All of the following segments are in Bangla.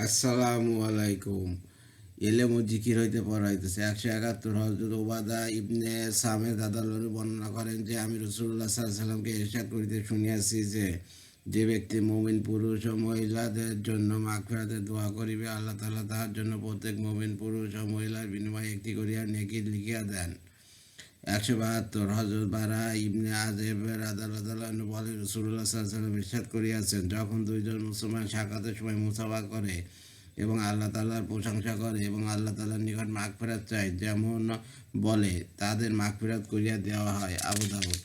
আসসালামু আলাইকুম। এলেম ও জিকির হইতে পড়াইতেছে 171। হযরত উবাদা ইবনে সামেদ রাদিয়াল্লাহু বর্ণনা করেন যে আমি রাসূলুল্লাহ সাল্লাল্লাহু আলাইহি সাল্লামকে ইরশাদ করিতে শুনিয়াছি যে যে ব্যক্তি মুমিন পুরুষ ও মহিলাদের জন্য মাগফিরাতের দোয়া করিবে, আল্লাহ তাআলা তাহার জন্য প্রত্যেক মুমিন পুরুষ ও মহিলার বিনিময়ে একটি করিয়া নেকি লিখিয়া দেন। 172। হযরত বারা ইবনে আযিব রাদিয়াল্লাহু আনহু বলেন, রাসূলুল্লাহ সাল্লাল্লাহু আলাইহি ওয়াসাল্লাম ইরশাদ করিয়াছেন, যখন দুইজন মুসলমান সাক্ষাতের সময় মুসাফা করে এবং আল্লাহ তাআলার প্রশংসা করে এবং আল্লাহ তাআলার নিকট মাগফিরাত চায়, যেমন বলে, তাদের মাগফিরাত করিয়া দেওয়া হয়। আবু দাউদ।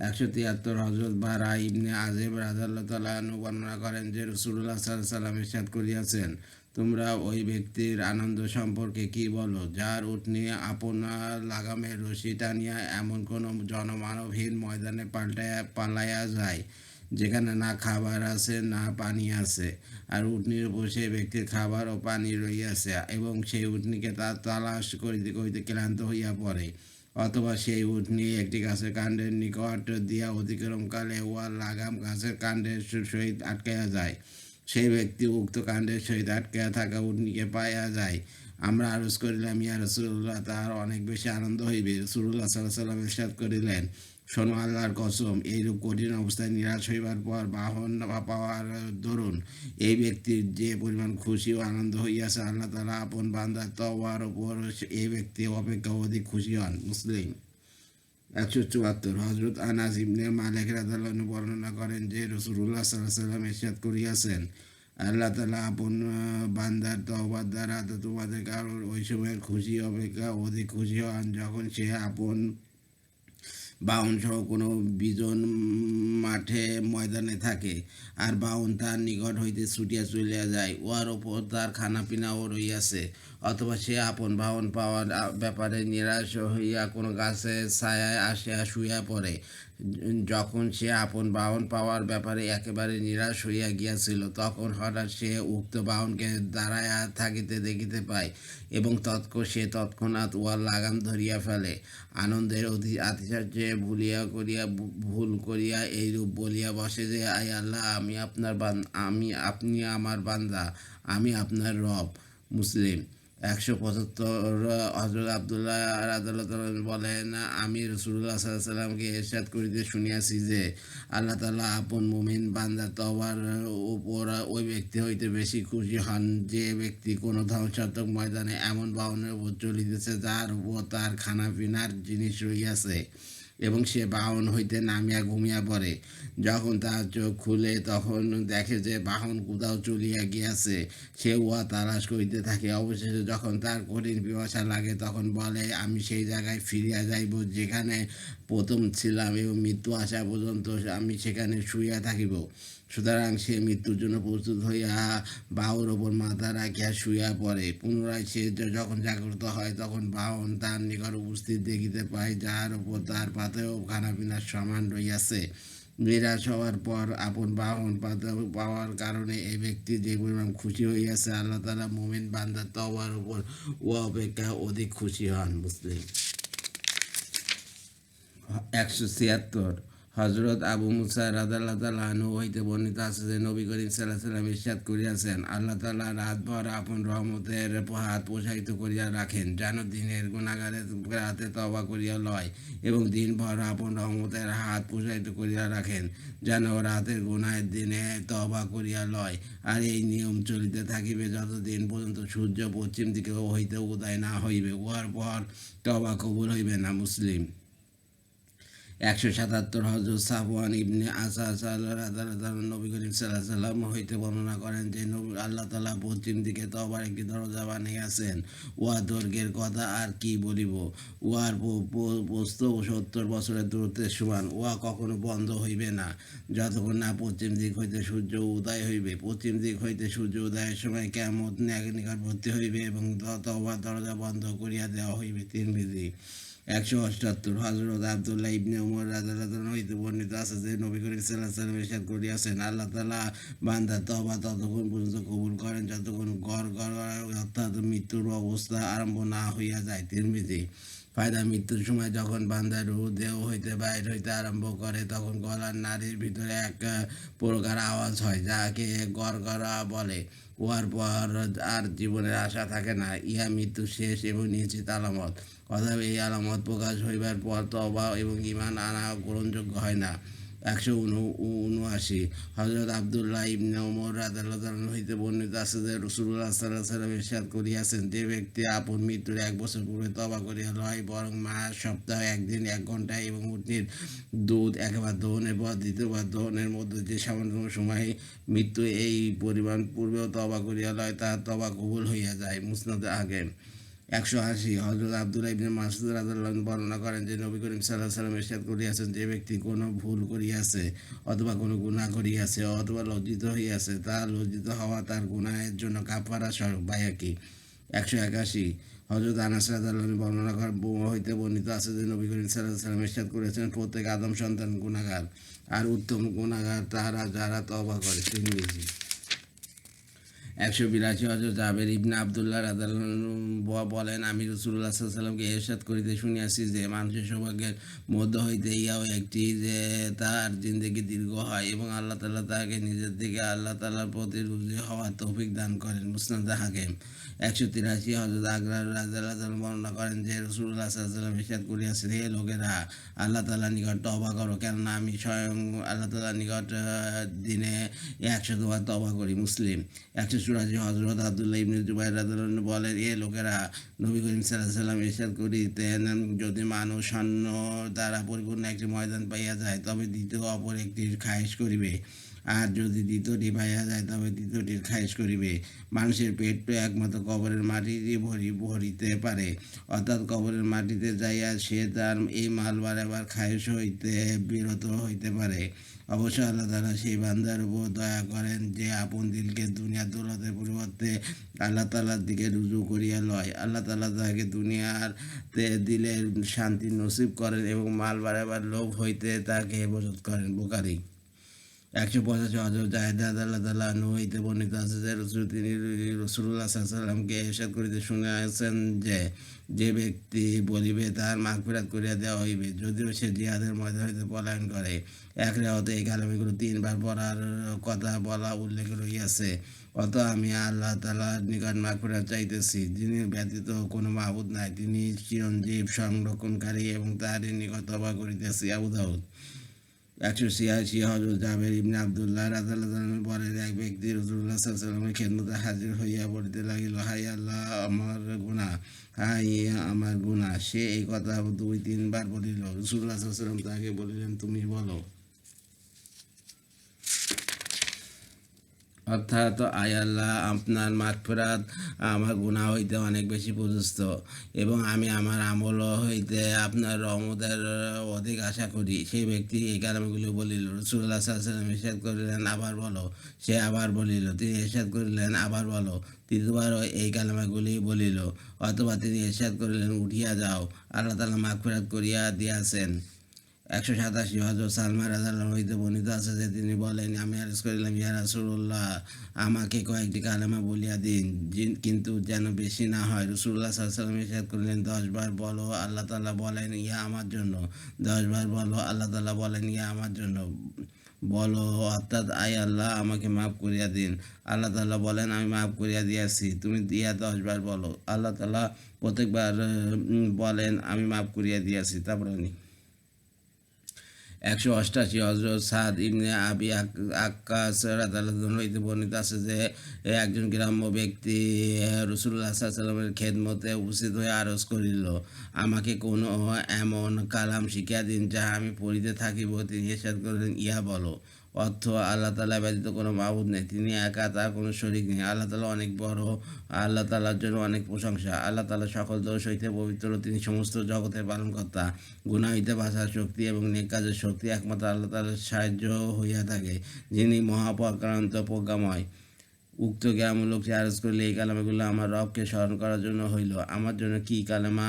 173। হযরত বারা ইবনে আযিব রাদিয়াল্লাহু আনহু বর্ণনা করেন যে রাসূলুল্লাহ সাল্লাল্লাহু আলাইহি ওয়াসাল্লাম ইরশাদ করিয়াছেন, তোমরা ওই ব্যক্তির আনন্দ সম্পর্কে কি বলো যার উটনী আপনার লাগামের রশি টানিয়া এমন কোনো জনমানবহীন ময়দানে পালাইয়া যায় যেখানে না খাবার আছে না পানি আছে, আর উটনির উপর সেই ব্যক্তির খাবার ও পানি রহিয়াছে এবং সেই উটনিকে তার তালাশ করিতে করিতে ক্লান্ত হইয়া পড়ে, অথবা সেই উটনী একটি গাছের কাণ্ডের নিকট দিয়া অতিক্রমকালে উহার লাগাম গাছের কাণ্ডের সহিত আটকাইয়া যায়, সেই ব্যক্তি উক্ত কাণ্ডের সহিত আটকাইয়া থাকা উটনীকে পাইয়া যায়। আমরা আরজ করিলাম, ইয়া রাসূলুল্লাহ, তাহার অনেক বেশি আনন্দ হইবে। রাসূলুল্লাহ সাল্লাল্লাহু আলাইহি ওয়াসাল্লাম ইরশাদ করিলেন, শোনো, আল্লাহর কসম, এইরূপ কঠিন অবস্থায় নিরাশ হইবার পর বাহন পাওয়ার দরুন এই ব্যক্তির যে পরিমাণ খুশি ও আনন্দ হইয়াছে, আল্লাহ তাআলা আপন বান্দার তওবার উপর এই ব্যক্তি অপেক্ষা অধিক খুশি হন। মুসলিম। 174। হযরত আনাস ইবনে মালিক রাদিয়াল্লাহু আনহু বর্ণনা করেন যে রাসূলুল্লাহ সাল্লাল্লাহু আলাইহি ওয়াসাল্লাম ইরশাদ করিয়াছেন, আল্লাহ তাআলা আপন বান্দার তওবার দ্বারা তোমাদের কারোর ওই সময়ের খুশি অপেক্ষা অধিক খুশি হন যখন সে আপন বাহন সহ কোনো বিজন মাঠে ময়দানে থাকে, আর বাহন তার নিকট হইতে ছুটিয়া চলিয়া যায়, উহার ওপর তার খানা পিনাও রইয়াছে, অথবা সে আপন বাহন পাওয়ার ব্যাপারে নিরাশ হইয়া কোনো গাছের ছায়ায় আসিয়া শুইয়া পড়ে। যখন সে আপন বাহন পাওয়ার ব্যাপারে একেবারে নিরাশ হইয়া গিয়াছিল, তখন হঠাৎ সে উক্ত বাহনকে দাঁড়াইয়া থাকিতে দেখিতে পায় এবং সে তৎক্ষণাৎ উহার লাগাম ধরিয়া ফেলে। আনন্দের আতিশয্যে ভুল করিয়া এইরূপ বলিয়া বসে যে, আয় আল্লাহ, আপনি আমার বান্দা, আমি আপনার রব। মুসলিম। 175। হযরত আব্দুল্লাহ রাদিয়াল্লাহু আনহু বলেন, আমি রাসূলুল্লাহ সাল্লাল্লাহু আলাইহি ওয়াসাল্লামকে ইরশাদ করিতে শুনিয়াছি যে আল্লাহ তাআলা আপন মুমিন বান্দার তওবার উপর ওই ব্যক্তি হইতে বেশি খুশি হন যে ব্যক্তি কোনো ধ্বংসাত্মক ময়দানে এমন বাহনের উপর চলিতেছে যার উপর তার খানা পিনার জিনিস রহিয়াছে এবং সে বাহন হইতে নামিয়া ঘুমিয়া পড়ে। যখন তাহার চোখ খুলে তখন দেখে যে বাহন কোথাও চলিয়া গিয়াছে। সে উহা তালাশ করিতে থাকে। অবশেষে যখন তার কঠিন পিপাসা লাগে তখন বলে, আমি সেই জায়গায় ফিরিয়া যাইব যেখানে প্রথম ছিলাম এবং মৃত্যু আসা পর্যন্ত আমি সেখানে শুইয়া থাকিব। সুতরাং সে মৃত্যুর জন্য প্রস্তুত হইয়া বাহুর ওপর মাথা রাখিয়া শুইয়া পড়ে। পুনরায় সে যখন জাগ্রত হয় তখন বাহন তার নিকট উপস্থিত দেখিতে পায়, যাহার উপর তার পাতেও খানাপিনার সমান রইয়াছে। নিরাশ হওয়ার পর আপন বাহন পাওয়ার কারণে এই ব্যক্তি যে পরিমাণ খুশি হইয়াছে, আল্লাহ তাআলা মুমিন বান্দার তওবার উপর ও অপেক্ষা অধিক খুশি হন। মুসলিম। 176। হযরত আবু মুসা রাদিয়াল্লাহু আনহু হইতে বর্ণিত আছে যে নবী করিম সাল্লাল্লাহু আলাইহি ওয়াসাল্লাম ইরশাদ করিয়াছেন, আল্লাহ তাআলা রাতভর আপন রহমতের হাত প্রসারিত করিয়া রাখেন যেন দিনের গুনাহগারের রাতে তওবা করিয়া লয়, এবং দিনভর আপন রহমতের হাত প্রসারিত করিয়া রাখেন যেন রাতের গুনাহের দিনে তওবা করিয়া লয়। আর এই নিয়ম চলিতে থাকিবে যতদিন পর্যন্ত সূর্য পশ্চিম দিকে হইতে উদয় না হইবে, উহার পর তওবা কবুল হইবে না। মুসলিম। 177। হযরত সাফওয়ান ইবনে আসাস রাদিয়াল্লাহু নবী করিম সাল্লাল্লাহু আলাইহি ওয়াসাল্লাম হইতে বর্ণনা করেন যে আল্লাহ তাআলা পশ্চিম দিকে তওবার একটি দরজা বানাইয়াছেন। উহা দৈর্ঘ্যের কথা আর কি বলিব, উহার প্রস্থ 70 বছরের দূরত্বের সমান। উহা কখনো বন্ধ হইবে না যতক্ষণ না পশ্চিম দিক হইতে সূর্য উদয় হইবে। পশ্চিম দিক হইতে সূর্য উদয়ের সময় কিয়ামত নিকটবর্তী হইবে এবং তওবার দরজা বন্ধ করিয়া দেওয়া হইবে। তিরমিজি। 178। হযরত আব্দুল্লাহ ইবনে উমর রাদিয়াল্লাহু আনহু হইতে বর্ণিত আছে যে নবী করিম সাল্লাল্লাহু আলাইহি ওয়াসাল্লাম ইরশাদ করিয়াছেন, আল্লাহ তাআলা বান্দার তওবা ততক্ষণ পর্যন্ত কবুল করেন যতক্ষণ গড়গড় অর্থাৎ মৃত্যুর অবস্থা আরম্ভ না হইয়া যায়। তিরমিজি। ফায়দা মৃত্যুর সময় যখন বান্দার রূহ দেহ হইতে বাইর হইতে আরম্ভ করে তখন গলার নাড়ির ভিতরে এক প্রকার আওয়াজ হয় যাকে গড়গড়া বলে। উহার পর আর জীবনের আশা থাকে না। ইহা মৃত্যুর শেষ এবং নিশ্চিত আলামত। অতএব এই আলামত প্রকাশ হইবার পর তওবা এবং ঈমান আনা গ্রহণযোগ্য হয় না। 179 হযরত আব্দুল্লাহ ইবনে ওমর রাদিয়াল্লাহু আনহু হইতে বর্ণিত আছে যে রাসূলুল্লাহ সাল্লাল্লাহু আলাইহি ওয়াসাল্লাম ইরশাদ করিয়াছেন, যে ব্যক্তি আপন মৃত্যুর 1 বছর পূর্বে তওবা করিয়া লয়, বরং মাস, সপ্তাহ, 1 দিন, 1 ঘন্টা এবং উটনীর দুধ একবার দহনের পর দ্বিতীয়বার দহনের মধ্যে যে সামান্য সময়ে মৃত্যু এই পরিমাণ পূর্বেও তওবা করিয়া লয়, তাহার তওবা কবুল হইয়া যায়। মুসনাদে আহমদ। 180 হযরত আব্দুল্লাহ ইবনে মাসউদ রাদিয়াল্লাহু আনহু বর্ণনা করেন যে নবী করিম সাল্লাল্লাহু আলাইহি ওয়াসাল্লাম ইরশাদ করিয়াছেন, যে ব্যক্তি কোনো ভুল করিয়াছে অথবা কোনো গুনাহ করিয়াছে অথবা লজ্জিত হইয়াছে, তার লজ্জিত হওয়া তার গুনাহের জন্য কাফারা স্বরূপ। বাইহাকী। 181 হযরত আনাস রাদিয়াল্লাহু আনহু বর্ণনা হইতে বর্ণিত আছে যে নবী করিম সাল্লাল্লাহু আলাইহি ওয়াসাল্লাম ইরশাদ করেছেন, প্রত্যেক আদম সন্তান গুনাহগার, আর উত্তম গুনাহগার তাহারা যারা তওবা করে। তিরমিজি। 182 হযরত জাবের ইবনে আব্দুল্লাহ রাদিয়াল্লাহু আনহু বলেন, আমি রাসূলুল্লাহ সাল্লাল্লাহু আলাইহি ওয়াসাল্লামকে ইরশাদ করিতে শুনিয়াছি যে মানুষের সৌভাগ্যের মধ্য হইতে ইহাও একটি যে তার জিন্দেগি দীর্ঘ হয় এবং আল্লাহ তাআলা তাহাকে নিজের দিকে আল্লাহ তাআলার প্রতি রুজু হওয়ার তৌফিক দান করেন। মুসনাদে হাকিম। 183 হযরত আকরার রাদিয়াল্লাহু আনহু বর্ণনা করেন যে রাসূলুল্লাহ সাল্লাল্লাহু আলাইহি ওয়াসাল্লাম ইরশাদ করিয়াছেন, হে লোকেরা, আল্লাহ তাআলার নিকট তওবা করো, কেননা আমি স্বয়ং আল্লাহ তাআলার নিকট দিনে 100 বার তওবা করি। মুসলিম। 184 হযরত আব্দুল্লাহ ইবনে জুবাইর রাদিয়াল্লাহু আনহু বলেন, এ লোকেরা, নবী করিম সাল্লাল্লাহু আলাইহি ওয়াসাল্লাম ইরশাদ করিতেন, যদি মানুষ সৈন্য দ্বারা পরিপূর্ণ একটি ময়দান পাইয়া যায় তবে দ্বিতীয় অপর একটির খায়েশ করিবে, আর যদি দ্বিতীয়টি পাইয়া যায় তবে তৃতীয়টির খায়েশ করিবে। মানুষের পেট একমাত্র কবরের মাটিরই ভরিতে পারে, অর্থাৎ কবরের মাটিতে যাইয়া সে তার এই মাল বাড়াবার খায়েশ হইতে বিরত হইতে পারে। অবশ্য আল্লাহ তাআলা সেই বান্দার উপর দয়া করেন যে আপন দিলকে দুনিয়ার দৌলতের পরিবর্তে আল্লাহ তাআলার দিকে রুজু করিয়া লয়। আল্লাহ তাআলা তাহাকে দুনিয়াতে দিলের শান্তি নসিব করেন এবং মাল বাড়াবার লোভ হইতে তাকে হেফাজত করেন। বুখারী। 185 হযরত জায়েদ রাদিয়াল্লাহু আনহু হইতে বর্ণিত আছে যে তিনি রাসূলুল্লাহ সাল্লাল্লাহু আলাইহি ওয়াসাল্লামকে ইরশাদ করিতে শুনিয়াছেন যে, যে ব্যক্তি বলিবে তাহার মাগফিরাত করিয়া দেওয়া হইবে, যদিও সে জিহাদের ময়দান হইতে পলায়ন করে। এক রেওয়াতে এই কালামগুলো 3 বার পড়ার কথা বলা উল্লেখ রহিয়াছে। অত আমি আল্লাহ তাআলার নিকট মাগফিরাত চাইতেছি, যিনি ব্যতীত কোনো মাবুদ নাই, তিনি চিরঞ্জীব, সংরক্ষণকারী, এবং তাহারই নিকট তওবা করিতেছি। আবু দাউদ। 186 হযরত জাবের ইবনে আব্দুল্লাহ রাদিয়াল্লাহু আনহু বলেন, এক ব্যক্তি রাসূলুল্লাহ সাল্লাল্লাহু আলাইহি ওয়াসাল্লামের খেদমতে হাজির হইয়া বলিতে লাগিল, হায় আল্লাহ, আমার গুনাহ, হায় আমার গুনাহ। সে এই কথা 2-3 বার বলিল। রাসূলুল্লাহ সাল্লাল্লাহু আলাইহি ওয়াসাল্লাম তাহাকে বলিলেন, তুমি বলো। অর্থাৎ, আয় আল্লাহ, আপনার মাগফিরাত আমার গুনাহ হইতে অনেক বেশি প্রশস্ত এবং আমি আমার আমল হইতে আপনার রহমতের অধিক আশা করি। সেই ব্যক্তি এই কালামগুলি বলিল। রাসূলুল্লাহ সাল্লাল্লাহু আলাইহি ওয়াসাল্লাম ইরশাদ করিলেন, আবার বলো। সে আবার বলিল। তিনি ইরশাদ করিলেন, আবার বলো। তৃতীয়বারও এই কালামাগুলি বলিল। অথবা তিনি ইরশাদ করিলেন, উঠিয়া যাও, আল্লাহ তাআলা মাগফিরাত করিয়া দিয়াছেন। 187 হযরত সালমান রাদিয়াল্লাহু আনহু হইতে বর্ণিত আছে যে তিনি বলেন, আমি আরজ করিলাম, ইয়া রাসূলুল্লাহ, আমাকে কয়েকটি কালেমা বলিয়া দিন, কিন্তু যেন বেশি না হয়। রাসূলুল্লাহ সাল্লাল্লাহু আলাইহি ওয়াসাল্লাম ইরশাদ করিলেন, 10 বার বলো, আল্লাহ তাআলা বলেন, ইহা আমার জন্য। 10 বার বলো, আল্লাহ তাআলা বলেন, ইহা আমার জন্য। বলো, অর্থাৎ, আয় আল্লাহ, আমাকে মাফ করিয়া দিন। আল্লাহ তাআলা বলেন, আমি মাফ করিয়া দিয়াছি। তুমি ইহা 10 বার বলো। আল্লাহ তাআলা প্রত্যেকবার বলেন, আমি মাফ করিয়া দিয়াছি। তারপরে 188 হযরত সাদ ইবনে আবি আক্কাস রাদিয়াল্লাহু আনহু হইতে বর্ণিত আছে যে একজন গ্রাম্য ব্যক্তি রাসূলুল্লাহ সাল্লাল্লাহু আলাইহি ওয়াসাল্লামের খেদমতে উপস্থিত হয়ে আরজ করিল, আমাকে কোনো এমন কালাম শিখিয়া দিন যাহা আমি পড়িতে থাকিব। তিনি ইরশাদ করিলেন, ইহা বলো। অর্থ, আল্লাহ তাআলা ব্যতীত কোনো মাবুদ নেই, তিনি একা, তার কোনো শরীক নেই। আল্লাহ তাআলা অনেক বড়, আল্লাহ তাআলার জন্য অনেক প্রশংসা। আল্লাহ তাআলা সকল দোষ হইতে পবিত্র, তিনি সমস্ত জগতের পালনকর্তা। গুনাহ হইতে বাঁচার শক্তি এবং নেক কাজের শক্তি একমাত্র আল্লাহ তাআলার সাহায্য হইয়া থাকে, যিনি মহাপরাক্রান্ত প্রজ্ঞাময়। উক্ত গ্রামের লোকটি আরজ করিলে, এই কালেমাগুলো আমার রবকে স্মরণ করার জন্য হইল। আমার জন্য কি কালেমা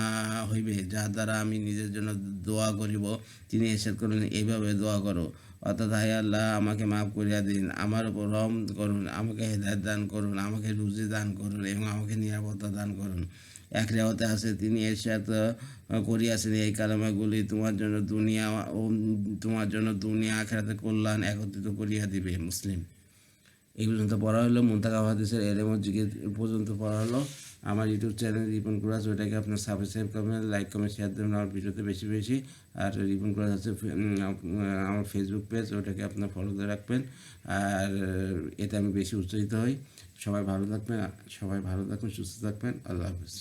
হইবে যার দ্বারা আমি নিজের জন্য দোয়া করিব? তিনি ইরশাদ করিলেন, এইভাবে দোয়া করো, অর্থাৎ, হায় আল্লাহ, আমাকে মাফ করিয়া দিন, আমার উপর রহম করুন, আমাকে হেদায়েত দান করুন, আমাকে রুজি দান করুন এবং আমাকে নিরাপত্তা দান করুন। এক রেওয়াতে আছে তিনি ইরশাদ করিয়াছেন, এই কালেমাগুলি তোমার জন্য দুনিয়া আখিরাতে কল্যাণ একত্রিত করিয়া দিবে। মুসলিম। এই পর্যন্ত পড়া হলো মুনতাকা হাদিসের এলেম ও জিকির পর্যন্ত পড়া হলো। আমার ইউটিউব চ্যানেল রিপন কুরাজ, ওইটাকে আপনার সাবস্ক্রাইব করবেন, লাইক কমেন্ট শেয়ার দেবেন আমার ভিডিওতে বেশি বেশি। আর রিপন কুরাজ হচ্ছে আমার ফেসবুক পেজ, ওটাকে আপনার ফলো করে রাখবেন। আর এতে আমি বেশি উৎসাহিত হই। সবাই ভালো থাকবেন, সুস্থ থাকবেন। আল্লাহ হাফিজ।